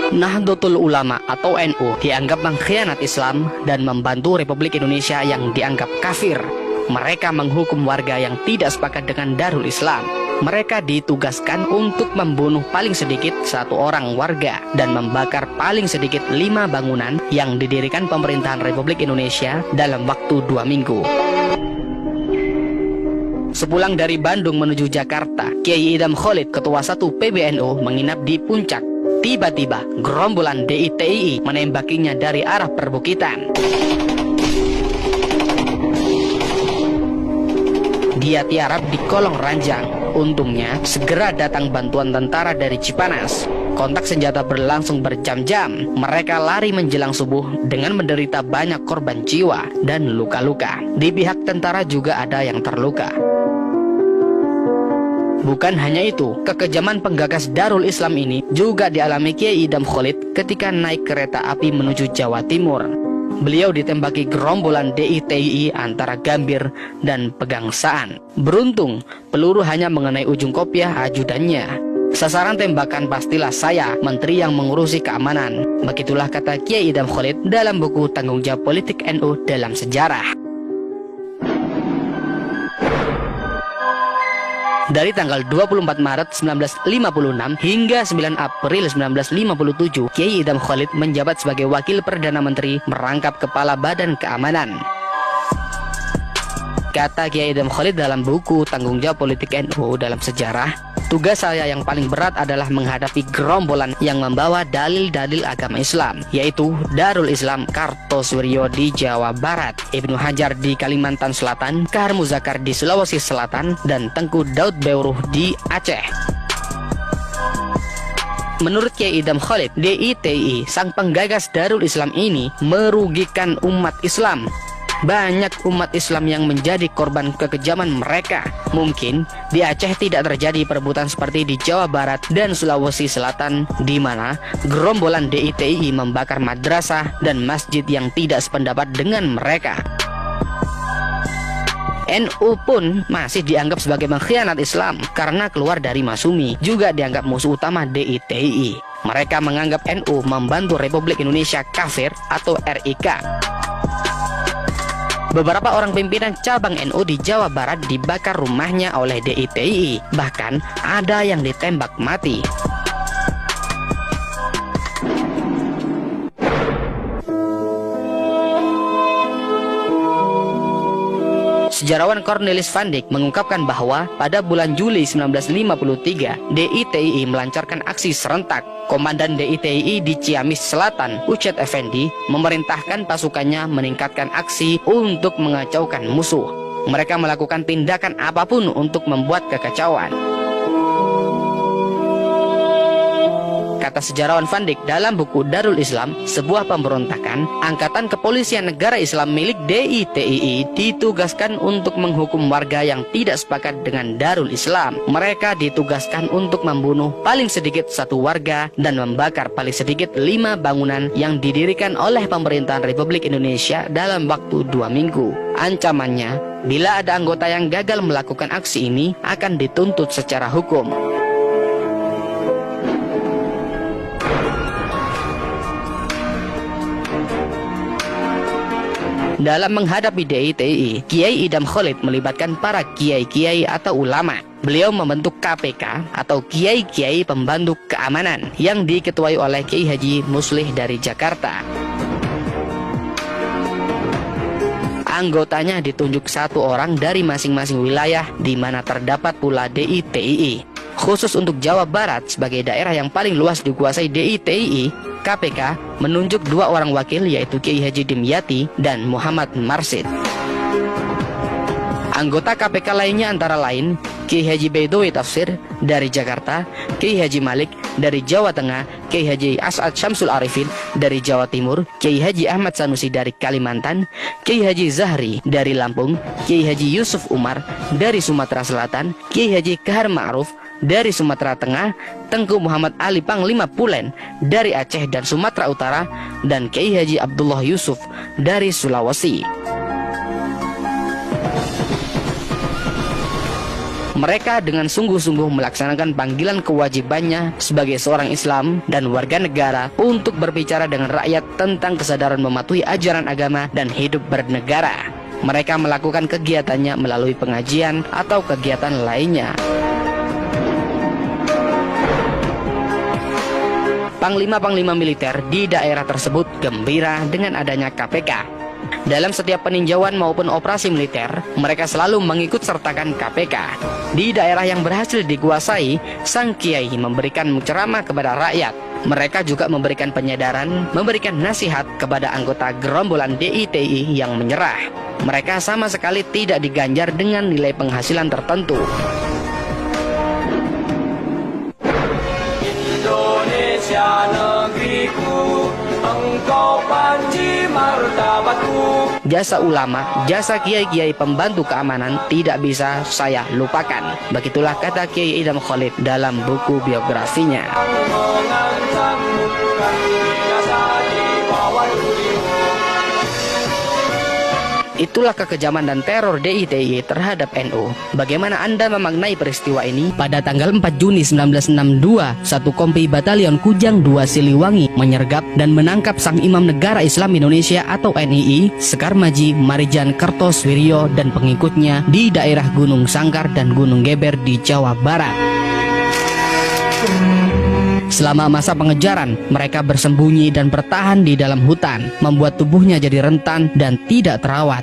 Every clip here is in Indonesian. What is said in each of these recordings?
Nahdlatul Ulama atau NU dianggap mengkhianati Islam dan membantu Republik Indonesia yang dianggap kafir. Mereka menghukum warga yang tidak sepakat dengan Darul Islam. Mereka ditugaskan untuk membunuh paling sedikit 1 orang warga dan membakar paling sedikit 5 bangunan yang didirikan pemerintahan Republik Indonesia dalam waktu 2 minggu. Sepulang dari Bandung menuju Jakarta, Kiai Idham Khalid, Ketua 1 PBNU, menginap di puncak. Tiba-tiba, gerombolan DITII menembakinya dari arah perbukitan. Dia tiarap di kolong ranjang. Untungnya, segera datang bantuan tentara dari Cipanas. Kontak senjata berlangsung berjam-jam. Mereka lari menjelang subuh dengan menderita banyak korban jiwa dan luka-luka. Di pihak tentara juga ada yang terluka. Bukan hanya itu, kekejaman penggagas Darul Islam ini juga dialami Kiai Idham Khalid ketika naik kereta api menuju Jawa Timur. Beliau ditembaki gerombolan DITII antara Gambir dan Pegangsaan. Beruntung, peluru hanya mengenai ujung kopiah ajudannya. Sasaran tembakan pastilah saya, menteri yang mengurusi keamanan. Begitulah kata Kiai Idham Khalid dalam buku Tanggung Jawab Politik NU dalam Sejarah. Dari tanggal 24 Maret 1956 hingga 9 April 1957, Kiai Idham Khalid menjabat sebagai Wakil Perdana Menteri merangkap Kepala Badan Keamanan. Kata Kiai Idham Khalid dalam buku Tanggung Jawab Politik NU dalam Sejarah, tugas saya yang paling berat adalah menghadapi gerombolan yang membawa dalil-dalil agama Islam, yaitu Darul Islam Kartosuryo di Jawa Barat, Ibnu Hajar di Kalimantan Selatan, Kahar Muzakar di Sulawesi Selatan, dan Tengku Daud Beuruh di Aceh. Menurut Kiai Idham Khalid, DITII, sang penggagas Darul Islam ini merugikan umat Islam. Banyak umat Islam yang menjadi korban kekejaman mereka. Mungkin di Aceh tidak terjadi perebutan seperti di Jawa Barat dan Sulawesi Selatan, di mana gerombolan DITII membakar madrasah dan masjid yang tidak sependapat dengan mereka. NU pun masih dianggap sebagai mengkhianat Islam karena keluar dari Masumi, juga dianggap musuh utama DITII. Mereka menganggap NU membantu Republik Indonesia kafir atau RIK. Beberapa orang pimpinan cabang NU di Jawa Barat dibakar rumahnya oleh DITII. Bahkan ada yang ditembak mati. Sejarawan Cornelis van Dyk mengungkapkan bahwa pada bulan Juli 1953, DITII melancarkan aksi serentak. Komandan DITII di Ciamis Selatan, Ucet Effendi, memerintahkan pasukannya meningkatkan aksi untuk mengacaukan musuh. Mereka melakukan tindakan apapun untuk membuat kekacauan. Kata sejarawan Van Dyk dalam buku Darul Islam, sebuah pemberontakan, Angkatan Kepolisian Negara Islam milik DITII ditugaskan untuk menghukum warga yang tidak sepakat dengan Darul Islam. Mereka ditugaskan untuk membunuh paling sedikit 1 warga dan membakar paling sedikit 5 bangunan yang didirikan oleh pemerintahan Republik Indonesia dalam waktu 2 minggu. Ancamannya, bila ada anggota yang gagal melakukan aksi ini, akan dituntut secara hukum. Dalam menghadapi DITII, Kiai Idham Khalid melibatkan para kiai-kiai atau ulama. Beliau membentuk KPK atau Kiai-Kiai Pembantu Keamanan yang diketuai oleh Kiai Haji Muslih dari Jakarta. Anggotanya ditunjuk 1 orang dari masing-masing wilayah di mana terdapat pula DITII. Khusus untuk Jawa Barat sebagai daerah yang paling luas dikuasai DITII, KPK menunjuk 2 orang wakil, yaitu Kiai Haji Dimyati dan Muhammad Marsid. Anggota KPK lainnya antara lain Kiai Haji Baidowi Tafsir dari Jakarta, Kiai Haji Malik dari Jawa Tengah, Kiai Haji As'ad Syamsul Arifin dari Jawa Timur, Kiai Haji Ahmad Sanusi dari Kalimantan, Kiai Haji Zahri dari Lampung, Kiai Haji Yusuf Umar dari Sumatera Selatan, Kiai Haji Kahar Ma'ruf dari Sumatera Tengah, Tengku Muhammad Ali Panglima Pulen dari Aceh dan Sumatera Utara, dan Kiai Haji Abdullah Yusuf dari Sulawesi. Mereka dengan sungguh-sungguh melaksanakan panggilan kewajibannya sebagai seorang Islam dan warga negara untuk berbicara dengan rakyat tentang kesadaran mematuhi ajaran agama dan hidup bernegara. Mereka melakukan kegiatannya melalui pengajian atau kegiatan lainnya. Panglima-panglima militer di daerah tersebut gembira dengan adanya KPK. Dalam setiap peninjauan maupun operasi militer, mereka selalu mengikut sertakan KPK. Di daerah yang berhasil dikuasai, sang kiai memberikan ceramah kepada rakyat. Mereka juga memberikan penyadaran, memberikan nasihat kepada anggota gerombolan DI/TII yang menyerah. Mereka sama sekali tidak diganjar dengan nilai penghasilan tertentu. Indonesia negeriku, engkau panji martabatku. Jasa ulama, jasa kiai-kiai pembantu keamanan tidak bisa saya lupakan. Begitulah kata Kiai Idham Khalid dalam buku biografinya. Itulah kekejaman dan teror DI/TII terhadap NU. Bagaimana Anda memaknai peristiwa ini? Pada tanggal 4 Juni 1962, satu kompi Batalion Kujang 2 Siliwangi menyergap dan menangkap sang Imam Negara Islam Indonesia atau NII, Sekar Maji Marijan Kertoswiryo dan pengikutnya di daerah Gunung Sangkar dan Gunung Geber di Jawa Barat. Selama masa pengejaran, mereka bersembunyi dan bertahan di dalam hutan, membuat tubuhnya jadi rentan dan tidak terawat.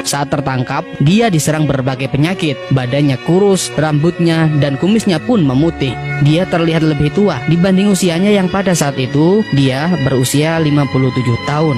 Saat tertangkap, dia diserang berbagai penyakit, badannya kurus, rambutnya dan kumisnya pun memutih. Dia terlihat lebih tua dibanding usianya yang pada saat itu dia berusia 57 tahun.